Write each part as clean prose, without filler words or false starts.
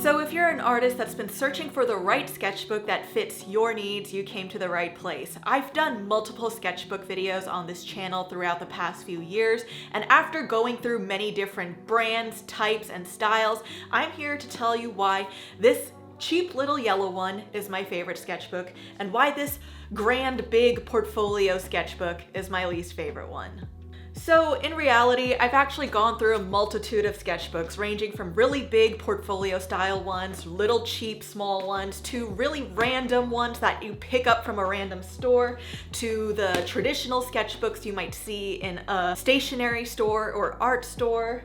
So if you're an artist that's been searching for the right sketchbook that fits your needs, you came to the right place. I've done multiple sketchbook videos on this channel throughout the past few years, and after going through many different brands, types, and styles, I'm here to tell you why this cheap little yellow one is my favorite sketchbook, and why this grand big portfolio sketchbook is my least favorite one. So in reality, I've actually gone through a multitude of sketchbooks, ranging from really big portfolio style ones, little cheap small ones, to really random ones that you pick up from a random store, to the traditional sketchbooks you might see in a stationery store or art store,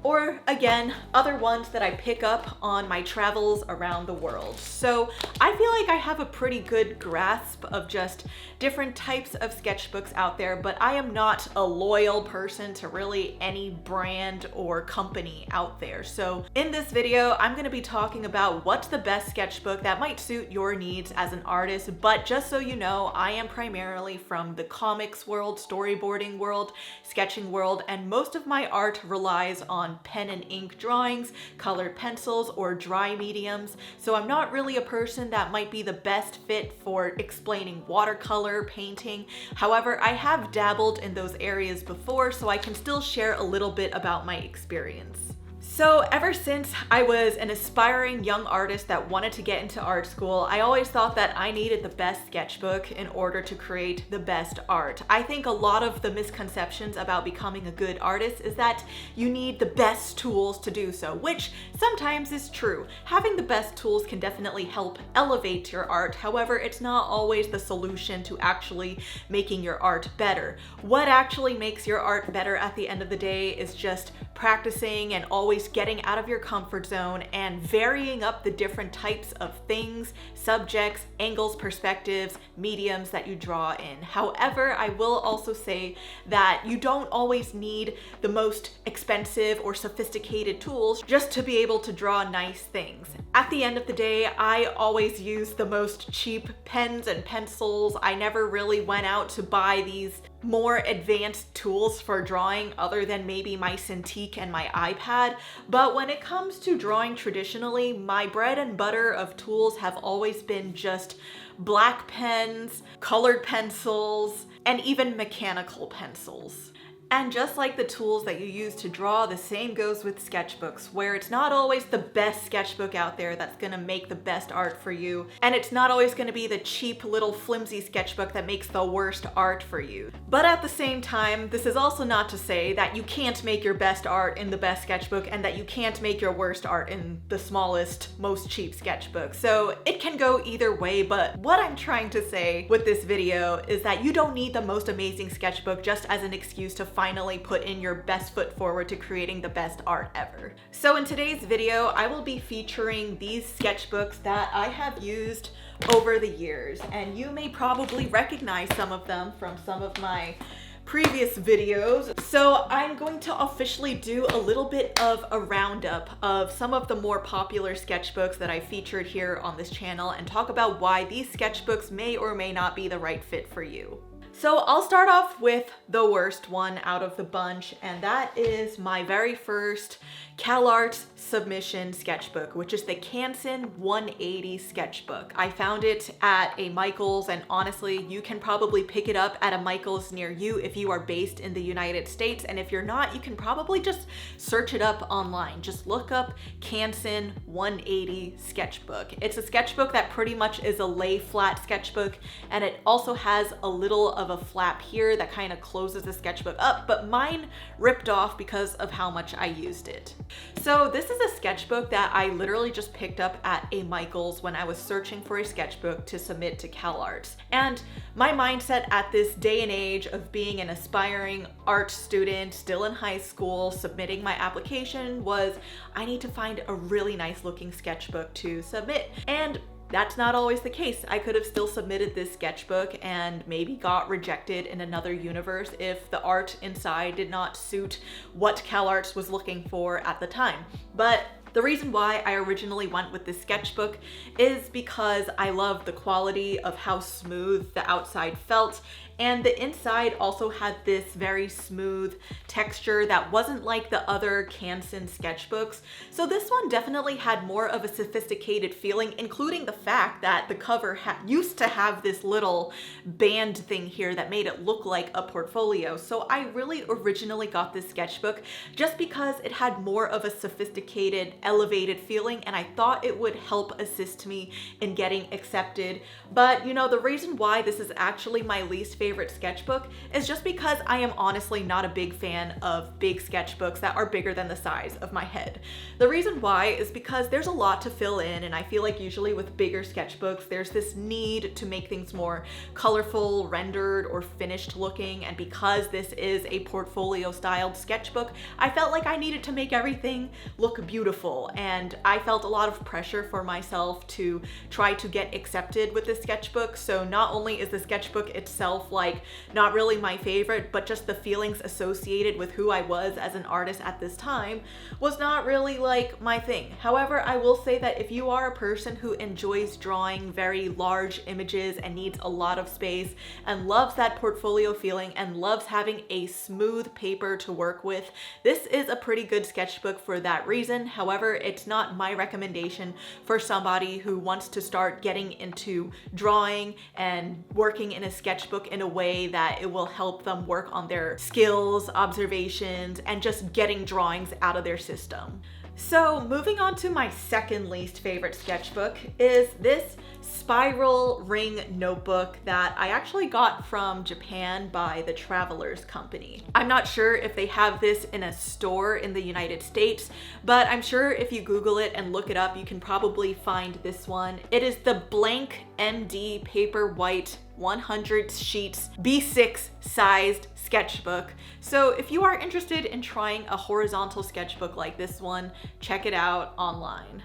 or again, other ones that I pick up on my travels around the world. So I feel like I have a pretty good grasp of just different types of sketchbooks out there, but I am not a loyal person to really any brand or company out there. So in this video, I'm gonna be talking about what's the best sketchbook that might suit your needs as an artist, but just so you know, I am primarily from the comics world, storyboarding world, sketching world, and most of my art relies on pen and ink drawings, colored pencils, or dry mediums. So I'm not really a person that might be the best fit for explaining watercolor painting. However, I have dabbled in those areas before, so I can still share a little bit about my experience. So ever since I was an aspiring young artist that wanted to get into art school, I always thought that I needed the best sketchbook in order to create the best art. I think a lot of the misconceptions about becoming a good artist is that you need the best tools to do so, which sometimes is true. Having the best tools can definitely help elevate your art. However, it's not always the solution to actually making your art better. What actually makes your art better at the end of the day is just practicing and always getting out of your comfort zone and varying up the different types of things, subjects, angles, perspectives, mediums that you draw in. However, I will also say that you don't always need the most expensive or sophisticated tools just to be able to draw nice things. At the end of the day, I always use the most cheap pens and pencils. I never really went out to buy these more advanced tools for drawing other than maybe my Cintiq and my iPad. But when it comes to drawing traditionally, my bread and butter of tools have always been just black pens, colored pencils, and even mechanical pencils. And just like the tools that you use to draw, the same goes with sketchbooks, where it's not always the best sketchbook out there that's gonna make the best art for you, and it's not always gonna be the cheap little flimsy sketchbook that makes the worst art for you. But at the same time, this is also not to say that you can't make your best art in the best sketchbook and that you can't make your worst art in the smallest, most cheap sketchbook. So it can go either way, but what I'm trying to say with this video is that you don't need the most amazing sketchbook just as an excuse to finally put in your best foot forward to creating the best art ever. So in today's video, I will be featuring these sketchbooks that I have used over the years, and you may probably recognize some of them from some of my previous videos. So I'm going to officially do a little bit of a roundup of some of the more popular sketchbooks that I featured here on this channel and talk about why these sketchbooks may or may not be the right fit for you. So I'll start off with the worst one out of the bunch, and that is my very first CalArts submission sketchbook, which is the Canson 180 sketchbook. I found it at a Michaels, and honestly, you can probably pick it up at a Michaels near you if you are based in the United States, and if you're not, you can probably just search it up online. Just look up Canson 180 sketchbook. It's a sketchbook that pretty much is a lay flat sketchbook, and it also has a little of a flap here that kind of closes the sketchbook up, but mine ripped off because of how much I used it. So this is a sketchbook that I literally just picked up at a Michaels when I was searching for a sketchbook to submit to CalArts. And my mindset at this day and age of being an aspiring art student, still in high school, submitting my application was, I need to find a really nice looking sketchbook to submit. And that's not always the case. I could have still submitted this sketchbook and maybe got rejected in another universe if the art inside did not suit what CalArts was looking for at the time. But the reason why I originally went with this sketchbook is because I love the quality of how smooth the outside felt and the inside also had this very smooth texture that wasn't like the other Canson sketchbooks. So this one definitely had more of a sophisticated feeling, including the fact that the cover used to have this little band thing here that made it look like a portfolio. So I really originally got this sketchbook just because it had more of a sophisticated, elevated feeling, and I thought it would help assist me in getting accepted. But you know, the reason why this is actually my least favorite sketchbook is just because I am honestly not a big fan of big sketchbooks that are bigger than the size of my head. The reason why is because there's a lot to fill in, and I feel like usually with bigger sketchbooks there's this need to make things more colorful, rendered, or finished looking, and because this is a portfolio styled sketchbook, I felt like I needed to make everything look beautiful, and I felt a lot of pressure for myself to try to get accepted with this sketchbook. So not only is the sketchbook itself like not really my favorite, but just the feelings associated with who I was as an artist at this time was not really like my thing. However, I will say that if you are a person who enjoys drawing very large images and needs a lot of space and loves that portfolio feeling and loves having a smooth paper to work with, this is a pretty good sketchbook for that reason. However, it's not my recommendation for somebody who wants to start getting into drawing and working in a sketchbook in a way that it will help them work on their skills, observations, and just getting drawings out of their system. So moving on to my second least favorite sketchbook is this spiral ring notebook that I actually got from Japan by the Travelers Company. I'm not sure if they have this in a store in the United States, but I'm sure if you Google it and look it up, you can probably find this one. It is the blank MD paper white 100 sheets B6 sized sketchbook. So if you are interested in trying a horizontal sketchbook like this one, check it out online.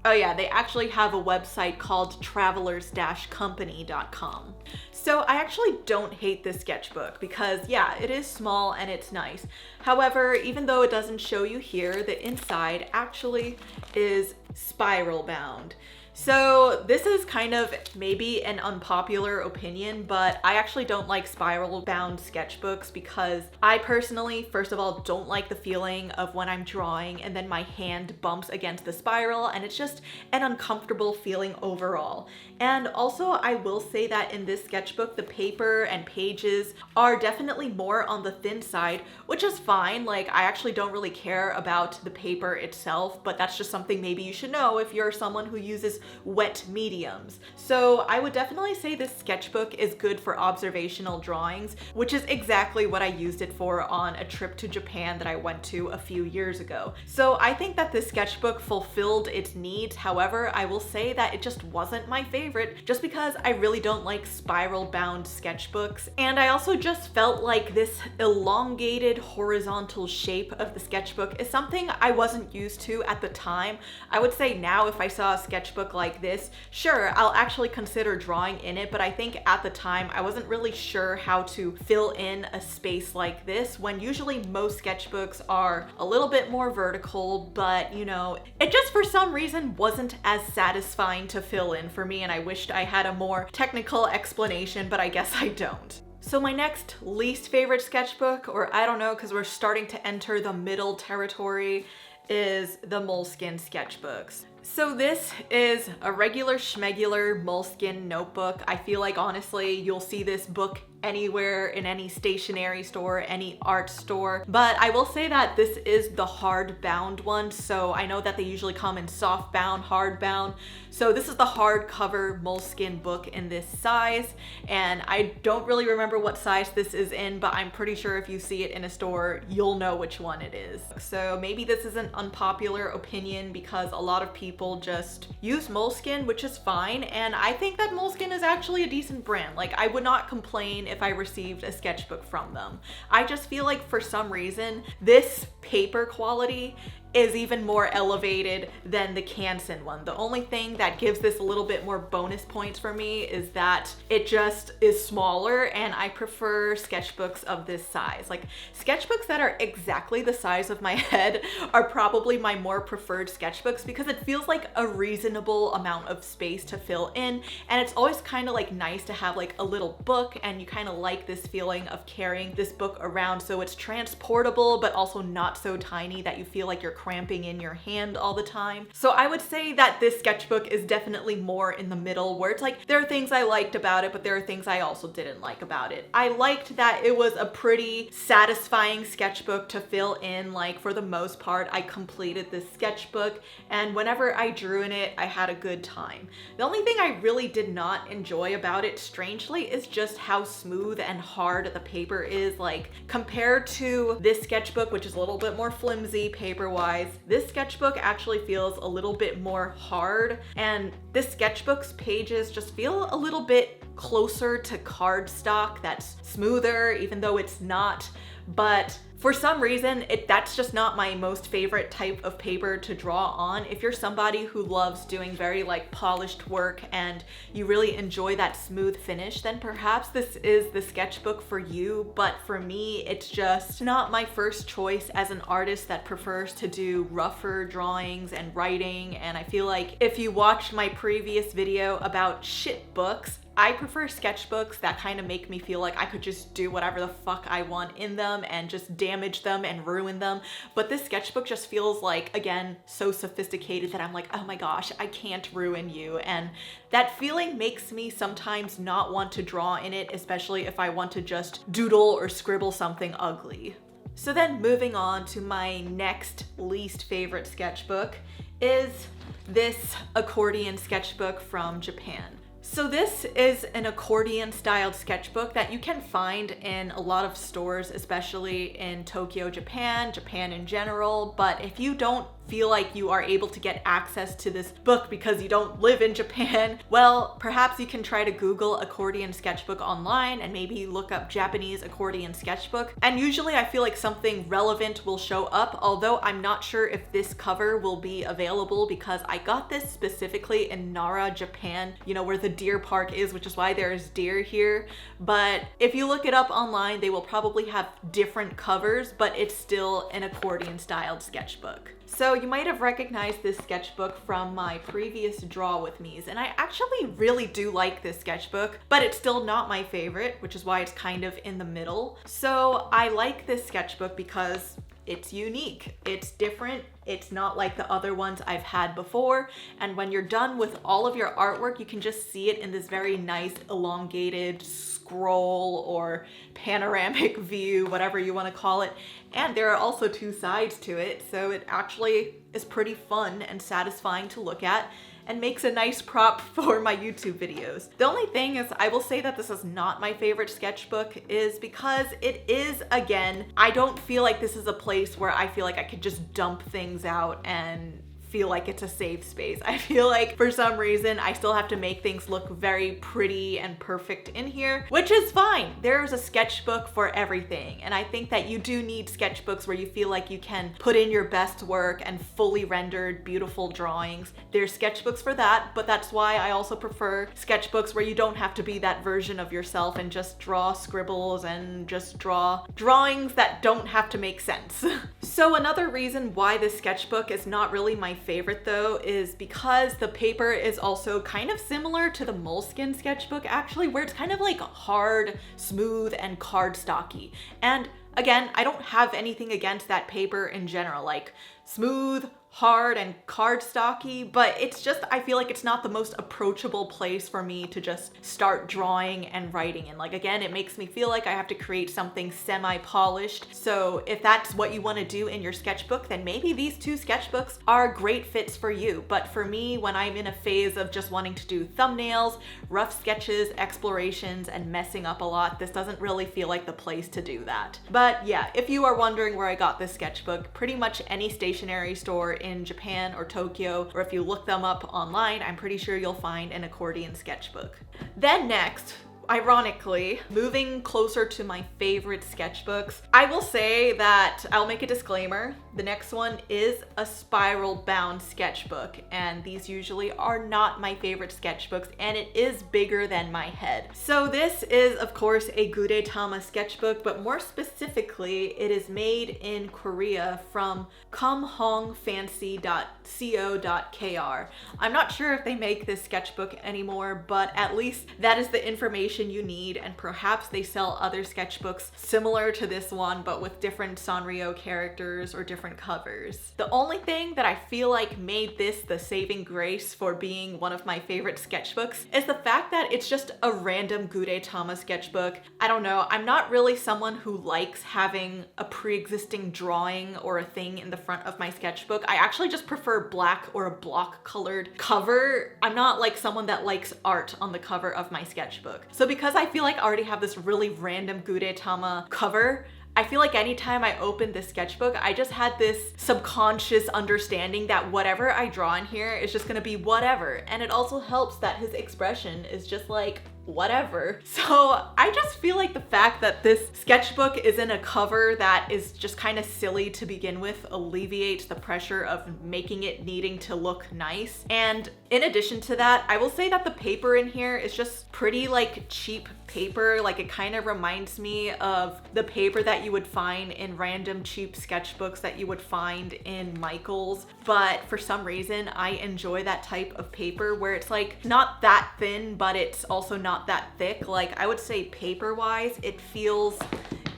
Oh yeah, they actually have a website called travelers-company.com. So I actually don't hate this sketchbook because yeah, it is small and it's nice. However, even though it doesn't show you here, the inside actually is spiral bound. So this is kind of maybe an unpopular opinion, but I actually don't like spiral bound sketchbooks because I personally, first of all, don't like the feeling of when I'm drawing and then my hand bumps against the spiral, and it's just an uncomfortable feeling overall. And also I will say that in this sketchbook, the paper and pages are definitely more on the thin side, which is fine. Like, I actually don't really care about the paper itself, but that's just something maybe you should know if you're someone who uses wet mediums. So I would definitely say this sketchbook is good for observational drawings, which is exactly what I used it for on a trip to Japan that I went to a few years ago. So I think that this sketchbook fulfilled its needs. However, I will say that it just wasn't my favorite just because I really don't like spiral bound sketchbooks. And I also just felt like this elongated horizontal shape of the sketchbook is something I wasn't used to at the time. I would say now if I saw a sketchbook like this, sure, I'll actually consider drawing in it, but I think at the time I wasn't really sure how to fill in a space like this when usually most sketchbooks are a little bit more vertical, but you know, it just for some reason wasn't as satisfying to fill in for me, and I wished I had a more technical explanation, but I guess I don't. So my next least favorite sketchbook, or I don't know, because we're starting to enter the middle territory, is the Moleskine sketchbooks. So this is a regular schmegular Moleskine notebook. I feel like honestly you'll see this book anywhere in any stationery store, any art store, but I will say that this is the hard bound one. So I know that they usually come in soft bound, hard bound. So this is the hardcover Moleskine book in this size, and I don't really remember what size this is in, but I'm pretty sure if you see it in a store, you'll know which one it is. So maybe this is an unpopular opinion because a lot of people just use Moleskine, which is fine, and I think that Moleskine is actually a decent brand. Like, I would not complain if I received a sketchbook from them. I just feel like for some reason, this paper quality is even more elevated than the Canson one. The only thing that gives this a little bit more bonus points for me is that it just is smaller, and I prefer sketchbooks of this size. Like, sketchbooks that are exactly the size of my head are probably my more preferred sketchbooks because it feels like a reasonable amount of space to fill in, and it's always kind of like nice to have like a little book, and you kind of like this feeling of carrying this book around so it's transportable but also not so tiny that you feel like you're cramping in your hand all the time. So I would say that this sketchbook is definitely more in the middle, where it's like there are things I liked about it, but there are things I also didn't like about it. I liked that it was a pretty satisfying sketchbook to fill in. Like, for the most part, I completed this sketchbook, and whenever I drew in it, I had a good time. The only thing I really did not enjoy about it, strangely, is just how smooth and hard the paper is. Like, compared to this sketchbook, which is a little bit more flimsy paper-wise, this sketchbook actually feels a little bit more hard, and this sketchbook's pages just feel a little bit closer to cardstock that's smoother, even though it's not. But for some reason, that's just not my most favorite type of paper to draw on. If you're somebody who loves doing very like polished work and you really enjoy that smooth finish, then perhaps this is the sketchbook for you. But for me, it's just not my first choice as an artist that prefers to do rougher drawings and writing. And I feel like if you watched my previous video about shit books, I prefer sketchbooks that kind of make me feel like I could just do whatever the fuck I want in them and just damage them and ruin them. But this sketchbook just feels like, again, so sophisticated that I'm like, oh my gosh, I can't ruin you. And that feeling makes me sometimes not want to draw in it, especially if I want to just doodle or scribble something ugly. So then moving on to my next least favorite sketchbook is this accordion sketchbook from Japan. So this is an accordion styled sketchbook that you can find in a lot of stores, especially in Tokyo, Japan in general. But if you don't feel like you are able to get access to this book because you don't live in Japan, well, perhaps you can try to Google accordion sketchbook online and maybe look up Japanese accordion sketchbook. And usually I feel like something relevant will show up, although I'm not sure if this cover will be available because I got this specifically in Nara, Japan, you know, where the deer park is, which is why there's deer here. But if you look it up online, they will probably have different covers, but it's still an accordion styled sketchbook. So you might have recognized this sketchbook from my previous Draw with Me's, and I actually really do like this sketchbook, but it's still not my favorite, which is why it's kind of in the middle. So I like this sketchbook because it's unique, it's different, it's not like the other ones I've had before, and when you're done with all of your artwork, you can just see it in this very nice elongated scroll or panoramic view, whatever you want to call it. And there are also two sides to it, so it actually is pretty fun and satisfying to look at and makes a nice prop for my YouTube videos. The only thing is, I will say that this is not my favorite sketchbook is because it is, again, I don't feel like this is a place where I feel like I could just dump things out and feel like it's a safe space. I feel like for some reason I still have to make things look very pretty and perfect in here, which is fine. There's a sketchbook for everything, and I think that you do need sketchbooks where you feel like you can put in your best work and fully rendered beautiful drawings. There's sketchbooks for that, but that's why I also prefer sketchbooks where you don't have to be that version of yourself and just draw scribbles and just draw drawings that don't have to make sense. So another reason why this sketchbook is not really my favorite though is because the paper is also kind of similar to the Moleskine sketchbook actually, where it's kind of like hard, smooth, and cardstocky. And again, I don't have anything against that paper in general, like smooth, hard, and cardstocky, but it's just, I feel like it's not the most approachable place for me to just start drawing and writing in. Like, again, it makes me feel like I have to create something semi-polished. So if that's what you want to do in your sketchbook, then maybe these two sketchbooks are great fits for you. But for me, when I'm in a phase of just wanting to do thumbnails, rough sketches, explorations, and messing up a lot, this doesn't really feel like the place to do that. But yeah, if you are wondering where I got this sketchbook, pretty much any stationery store in Japan or Tokyo, or if you look them up online, I'm pretty sure you'll find an accordion sketchbook. Then next, ironically, moving closer to my favorite sketchbooks, I will say that I'll make a disclaimer. The next one is a spiral bound sketchbook, and these usually are not my favorite sketchbooks, and it is bigger than my head. So this is, of course, a Gudetama sketchbook, but more specifically, it is made in Korea from kumhongfancy.co.kr. I'm not sure if they make this sketchbook anymore, but at least that is the information you need, and perhaps they sell other sketchbooks similar to this one, but with different Sanrio characters or different covers. The only thing that I feel like made this the saving grace for being one of my favorite sketchbooks is the fact that it's just a random Gudetama sketchbook. I don't know, I'm not really someone who likes having a pre-existing drawing or a thing in the front of my sketchbook. I actually just prefer black or a block colored cover. I'm not like someone that likes art on the cover of my sketchbook. So because I feel like I already have this really random Gudetama cover, I feel like anytime I opened this sketchbook, I just had this subconscious understanding that whatever I draw in here is just gonna be whatever. And it also helps that his expression is just like, whatever. So I just feel like the fact that this sketchbook is in a cover that is just kind of silly to begin with alleviates the pressure of making it needing to look nice. And in addition to that, I will say that the paper in here is just pretty like cheap paper. Like it kind of reminds me of the paper that you would find in random cheap sketchbooks that you would find in Michael's. But for some reason, I enjoy that type of paper where it's like not that thin, but it's also not that thick. Like I would say paper wise, it feels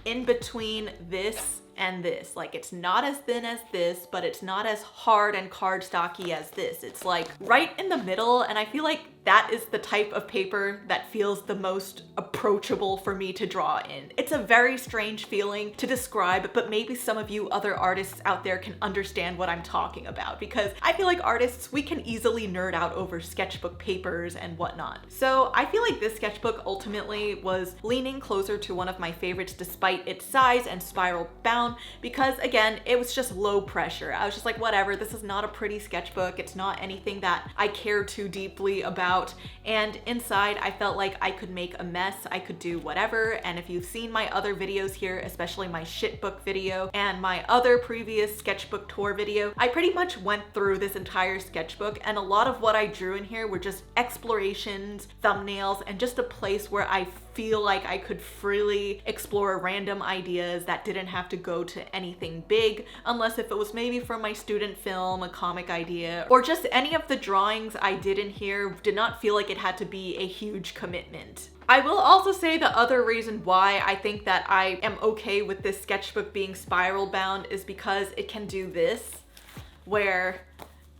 in between this and this. Like it's not as thin as this, but it's not as hard and cardstocky as this. It's like right in the middle, and I feel like that is the type of paper that feels the most approachable for me to draw in. It's a very strange feeling to describe, but maybe some of you other artists out there can understand what I'm talking about, because I feel like artists, we can easily nerd out over sketchbook papers and whatnot. So I feel like this sketchbook ultimately was leaning closer to one of my favorites despite its size and spiral bound, because again, it was just low pressure. I was just like, whatever, this is not a pretty sketchbook. It's not anything that I care too deeply about. And inside, I felt like I could make a mess. I could do whatever. And if you've seen my other videos here, especially my shitbook video and my other previous sketchbook tour video, I pretty much went through this entire sketchbook, and a lot of what I drew in here were just explorations, thumbnails, and just a place where I feel like I could freely explore random ideas that didn't have to go to anything big, unless if it was maybe from my student film, a comic idea, or just any of the drawings I did in here did not feel like it had to be a huge commitment. I will also say the other reason why I think that I am okay with this sketchbook being spiral bound is because it can do this, where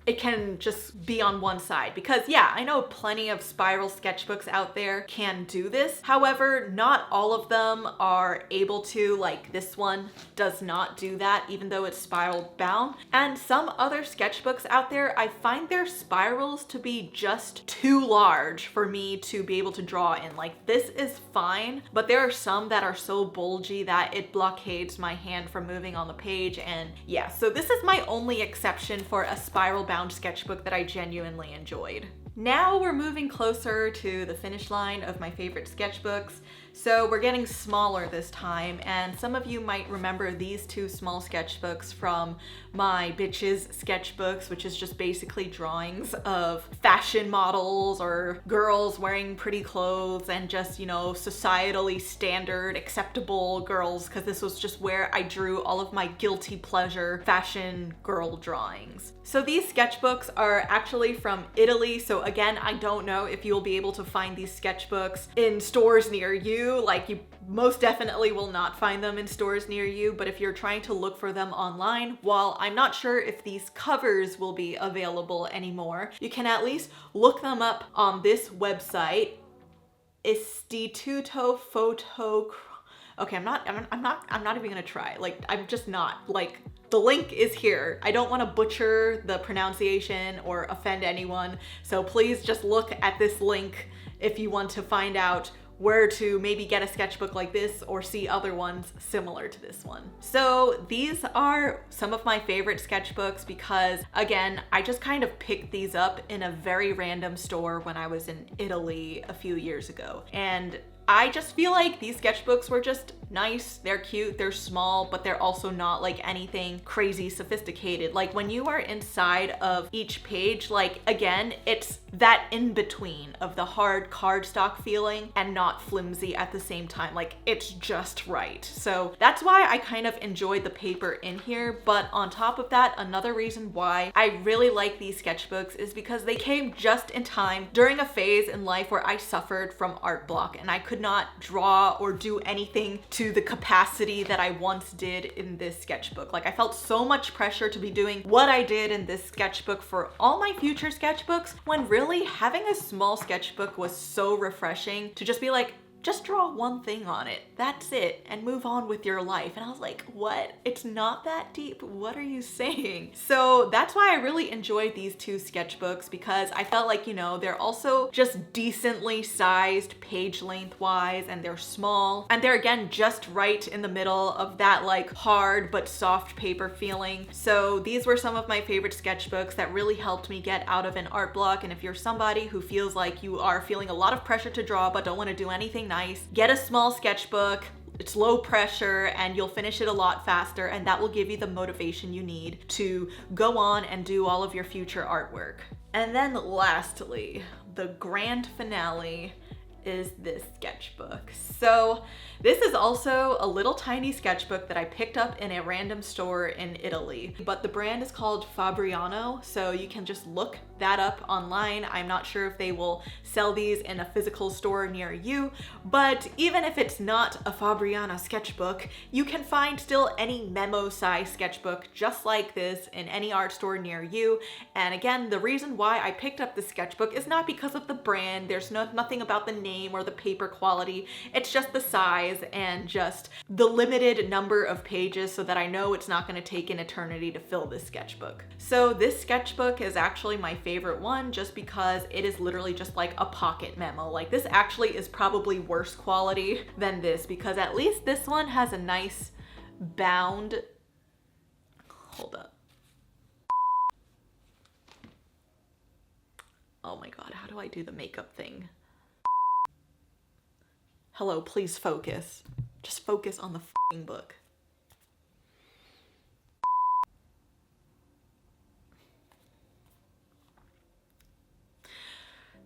it can just be on one side. Because yeah, I know plenty of spiral sketchbooks out there can do this. However, not all of them are able to. Like this one does not do that, even though it's spiral bound. And some other sketchbooks out there, I find their spirals to be just too large for me to be able to draw in. Like this is fine, but there are some that are so bulgy that it blockades my hand from moving on the page. And yeah, so this is my only exception for a spiral bound sketchbook that I genuinely enjoyed. Now we're moving closer to the finish line of my favorite sketchbooks. So we're getting smaller this time, and some of you might remember these two small sketchbooks from my Bitches sketchbooks, which is just basically drawings of fashion models or girls wearing pretty clothes and just, you know, societally standard acceptable girls, because this was just where I drew all of my guilty pleasure fashion girl drawings. So these sketchbooks are actually from Italy. So again, I don't know if you'll be able to find these sketchbooks in stores near you. Like you most definitely will not find them in stores near you, but if you're trying to look for them online, while I'm not sure if these covers will be available anymore, you can at least look them up on this website, Istituto Foto. Okay, I'm not even gonna try. Like, I'm just not. Like, the link is here. I don't want to butcher the pronunciation or offend anyone, so please just look at this link if you want to find out where to maybe get a sketchbook like this or see other ones similar to this one. So these are some of my favorite sketchbooks because, again, I just kind of picked these up in a very random store when I was in Italy a few years ago. And I just feel like these sketchbooks were just nice, they're cute, they're small, but they're also not like anything crazy sophisticated. Like when you are inside of each page, like again, it's that in between of the hard cardstock feeling and not flimsy at the same time. Like it's just right. So that's why I kind of enjoyed the paper in here. But on top of that, another reason why I really like these sketchbooks is because they came just in time during a phase in life where I suffered from art block and I could not draw or do anything to the capacity that I once did in this sketchbook. Like I felt so much pressure to be doing what I did in this sketchbook for all my future sketchbooks, when really having a small sketchbook was so refreshing to just be like, just draw one thing on it, that's it, and move on with your life. And I was like, what? It's not that deep. What are you saying? So that's why I really enjoyed these two sketchbooks, because I felt like, you know, they're also just decently sized page length wise, and they're small, and they're again just right in the middle of that like hard but soft paper feeling. So these were some of my favorite sketchbooks that really helped me get out of an art block. And if you're somebody who feels like you are feeling a lot of pressure to draw but don't want to do anything nice, get a small sketchbook. It's low pressure and you'll finish it a lot faster, and that will give you the motivation you need to go on and do all of your future artwork. And then lastly, the grand finale is this sketchbook. So this is also a little tiny sketchbook that I picked up in a random store in Italy, but the brand is called Fabriano, so you can just look that up online. I'm not sure if they will sell these in a physical store near you, but even if it's not a Fabriano sketchbook, you can find still any memo size sketchbook just like this in any art store near you. And again, the reason why I picked up this sketchbook is not because of the brand. There's nothing about the name or the paper quality. It's just the size and just the limited number of pages, so that I know it's not going to take an eternity to fill this sketchbook. So this sketchbook is actually my favorite one just because it is literally just like a pocket memo. Like this actually is probably worse quality than this, because at least this one has a nice bound. Hold up. Oh my god, how do I do the makeup thing? Hello, please focus. Just focus on the f***ing book.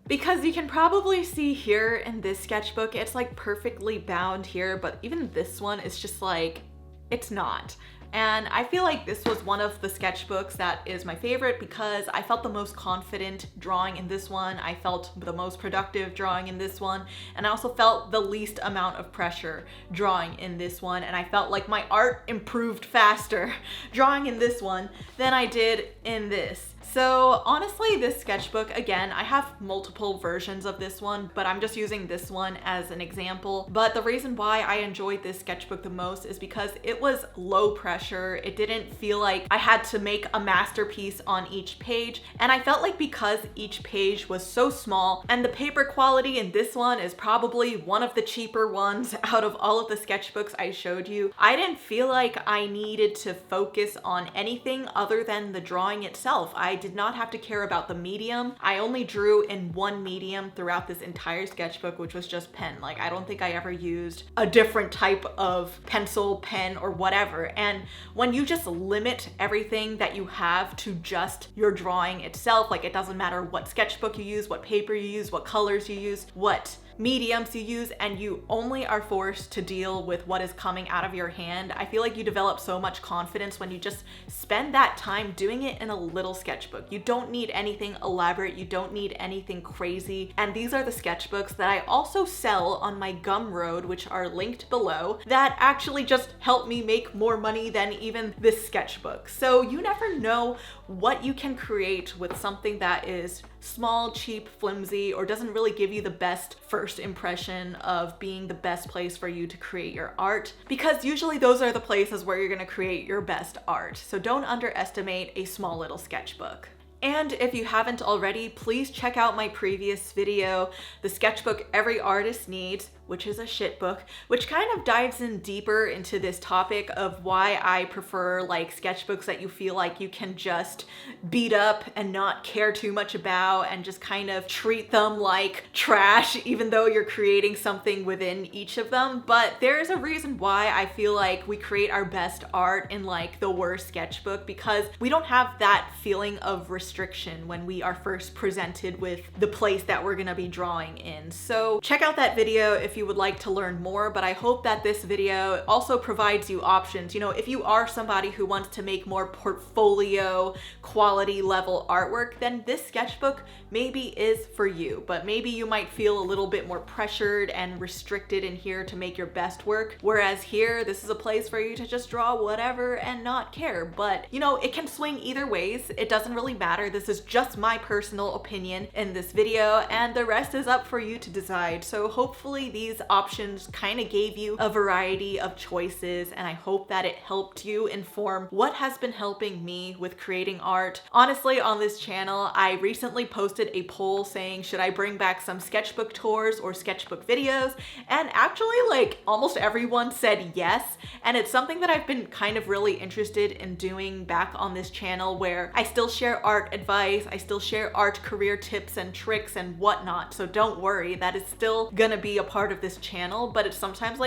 Because you can probably see here in this sketchbook, it's like perfectly bound here, but even this one is just like, it's not. And I feel like this was one of the sketchbooks that is my favorite because I felt the most confident drawing in this one. I felt the most productive drawing in this one. And I also felt the least amount of pressure drawing in this one. And I felt like my art improved faster drawing in this one than I did in this. So honestly, this sketchbook, again, I have multiple versions of this one, but I'm just using this one as an example. But the reason why I enjoyed this sketchbook the most is because it was low pressure. It didn't feel like I had to make a masterpiece on each page. And I felt like because each page was so small and the paper quality in this one is probably one of the cheaper ones out of all of the sketchbooks I showed you, I didn't feel like I needed to focus on anything other than the drawing itself. I did not have to care about the medium. I only drew in one medium throughout this entire sketchbook, which was just pen. Like, I don't think I ever used a different type of pencil, pen, or whatever. And when you just limit everything that you have to just your drawing itself, like it doesn't matter what sketchbook you use, what paper you use, what colors you use, what mediums you use, and you only are forced to deal with what is coming out of your hand, I feel like you develop so much confidence when you just spend that time doing it in a little sketchbook. You don't need anything elaborate, you don't need anything crazy. And these are the sketchbooks that I also sell on my Gumroad, which are linked below, that actually just help me make more money than even this sketchbook. So you never know what you can create with something that is small, cheap, flimsy, or doesn't really give you the best first impression of being the best place for you to create your art, because usually those are the places where you're gonna create your best art. So don't underestimate a small little sketchbook. And if you haven't already, please check out my previous video, the sketchbook every artist needs. which is a shit book, which kind of dives in deeper into this topic of why I prefer like sketchbooks that you feel like you can just beat up and not care too much about and just kind of treat them like trash even though you're creating something within each of them. But there is a reason why I feel like we create our best art in like the worst sketchbook, because we don't have that feeling of restriction when we are first presented with the place that we're gonna be drawing in. So check out that video if you would like to learn more, but I hope that this video also provides you options. You know, if you are somebody who wants to make more portfolio quality level artwork, then this sketchbook maybe is for you, but maybe you might feel a little bit more pressured and restricted in here to make your best work. Whereas here, this is a place for you to just draw whatever and not care. But you know, it can swing either ways. It doesn't really matter. This is just my personal opinion in this video, and the rest is up for you to decide. So hopefully these options kind of gave you a variety of choices, and I hope that it helped you inform what has been helping me with creating art. Honestly, on this channel, I recently posted a poll saying, should I bring back some sketchbook tours or sketchbook videos? And actually, like, almost everyone said yes. And it's something that I've been kind of really interested in doing back on this channel, where I still share art advice, I still share art career tips and tricks and whatnot. So don't worry, that is still gonna be a part of this channel. But it's sometimes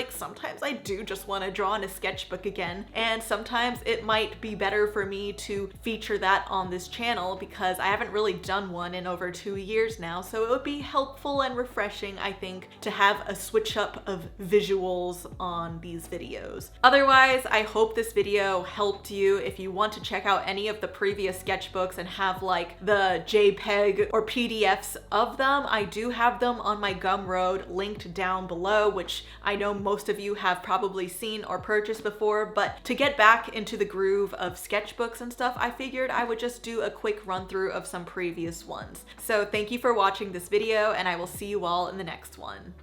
I do just want to draw in a sketchbook again, and sometimes it might be better for me to feature that on this channel because I haven't really done one in over 2 years now. So it would be helpful and refreshing, I think, to have a switch up of visuals on these videos. Otherwise, I hope this video helped you. If you want to check out any of the previous sketchbooks and have like the JPEG or PDFs of them, I do have them on my Gumroad linked down below, which I know most of you have probably seen or purchased before. But to get back into the groove of sketchbooks and stuff, I figured I would just do a quick run through of some previous ones. So thank you for watching this video, and I will see you all in the next one.